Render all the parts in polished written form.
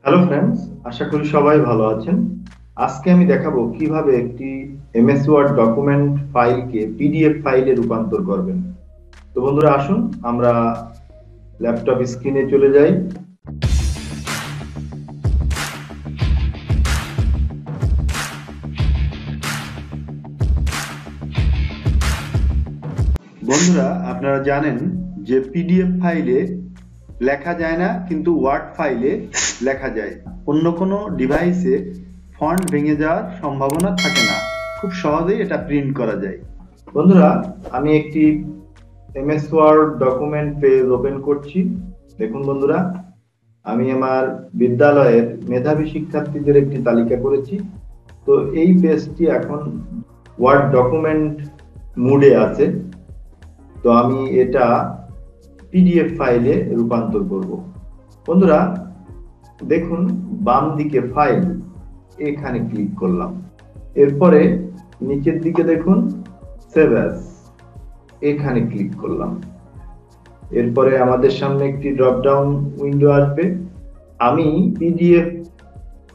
Hello friends, আশা করি সবাই ভালো আছেন। আজকে আমি দেখাবো কিভাবে একটি এমএস ওয়ার্ড ডকুমেন্ট ফাইলকে পিডিএফ ফাইলে রূপান্তর করবেন। তো বন্ধুরা আসুন আমরা ল্যাপটপ স্ক্রিনে চলে যাই। বন্ধুরা আপনারা জানেন যে পিডিএফ ফাইলে লেখা যায় না, কিন্তু ওয়ার্ড ফাইলে লেখা যায়। অন্য কোনো ডিভাইসে ফন্ট ভেঙে যাওয়ার সম্ভাবনা থাকে না, খুব সহজেই এটা প্রিন্ট করা যায়। বন্ধুরা আমি একটি MS Word document page open করছি। দেখুন বন্ধুরা, আমি আমার বিদ্যালয়ের মেধাবী শিক্ষার্থীদের একটি তালিকা করেছি। তো এই পেজটি এখন ওয়ার্ড ডকুমেন্ট মোডে আছে। তো আমি এটা পিডিএফ ফাইলে রূপান্তর করব। বন্ধুরা দেখুন, বাম দিকে ফাইল, এখানে ক্লিক করলাম। এরপরে নিচের দিকে দেখুন সেভ অ্যাজ, এখানে ক্লিক করলাম। এরপরে আমাদের সামনে একটি ড্রপ ডাউন উইন্ডো আসবে। আমি পিডিএফ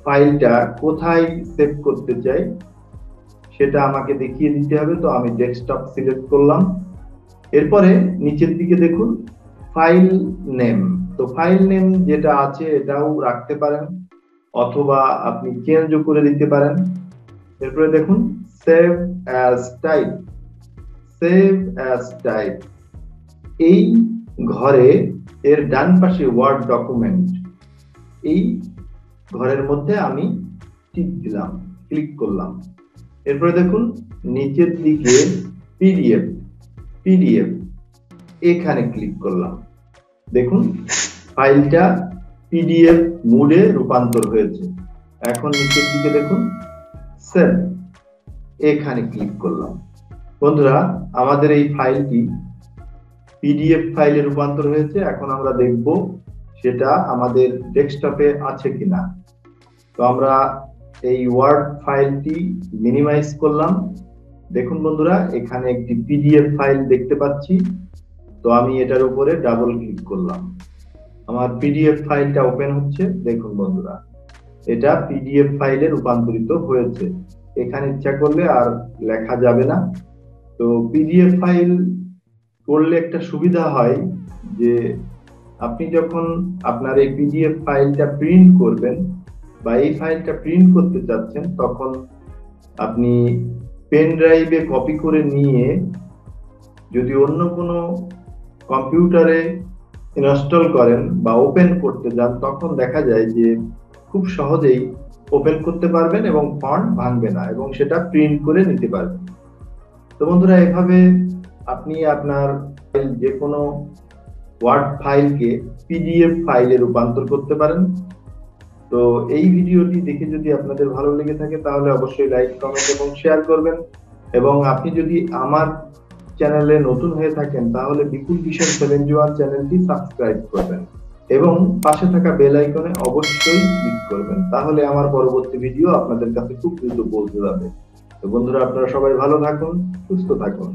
ফাইলটা কোথায় সেভ করতে চাই সেটা আমাকে দেখিয়ে দিতে হবে। তো আমি ডেস্কটপ সিলেক্ট করলাম। এরপরে নিচের দিকে দেখুন ফাইল নেম। তো ফাইল নেম যেটা আছে এটাও রাখতে পারেন, অথবা আপনি চেঞ্জও করে দিতে পারেন। এরপরে দেখুন save as type, save as type. এই ঘরে এর ডান পাশে ওয়ার্ড ডকুমেন্ট, এই ঘরের মধ্যে আমি টিক দিলাম, ক্লিক করলাম। এরপরে দেখুন নিচের দিকে পিডিএফ, পিডিএফ এখানে ক্লিক করলাম। দেখুন ফাইলটা পিডিএফ মোডে রূপান্তর হয়েছে। এখন নিচের দিকে দেখুন সেভ, এখানে ক্লিক করলাম। বন্ধুরা আমাদের এই ফাইলটি পিডিএফ ফাইলে রূপান্তর হয়েছে। এখন আমরা দেখব সেটা আমাদের ডেস্কটপে আছে কিনা। তো আমরা এই ওয়ার্ড ফাইলটি মিনিমাইজ করলাম। দেখুন বন্ধুরা, এখানে একটি পিডিএফ ফাইল দেখতে পাচ্ছি। তো আমি এটার উপরে ডাবল ক্লিক করলাম, আমার পিডিএফ ফাইলটা ওপেন হচ্ছে। দেখুন বন্ধুরা, এটা পিডিএফ ফাইলে রূপান্তরিত হয়েছে। এখানে ইচ্ছা করলে আর লেখা যাবে না। তো পিডিএফ ফাইল করলে একটা সুবিধা হয় যে আপনি যখন আপনার এই পিডিএফ ফাইলটা প্রিন্ট করবেন বা এই ফাইলটা প্রিন্ট করতে চাচ্ছেন, তখন আপনি পেন ড্রাইভে কপি করে নিয়ে যদি অন্য কোনো কম্পিউটারে ইনস্টল করেন বা ওপেন করতে যান, তখন দেখা যায় যে খুব সহজেই ওপেন করতে পারবেন এবং ফন্ট ভাঙবে না, এবং সেটা প্রিন্ট করে নিতে পারবেন। তো বন্ধুরা এভাবে আপনি আপনার যে কোনো ওয়ার্ড ফাইলকে পিডিএফ ফাইলে রূপান্তর করতে পারেন। তো এই ভিডিওটি দেখে যদি আপনাদের ভালো লেগে থাকে তাহলে অবশ্যই লাইক, কমেন্ট এবং শেয়ার করবেন। এবং আপনি যদি আমার চ্যানেলে নতুন হয়ে থাকেন তাহলে বিপুল ভিশন 71 চ্যানেলটি সাবস্ক্রাইব করবেন এবং পাশে থাকা বেল আইকনে অবশ্যই ক্লিক করবেন। তাহলে আমার পরবর্তী ভিডিও আপনাদের কাছে খুব দ্রুত পৌঁছে যাবে। তো বন্ধুরা আপনারা সবাই ভালো থাকুন, সুস্থ থাকুন।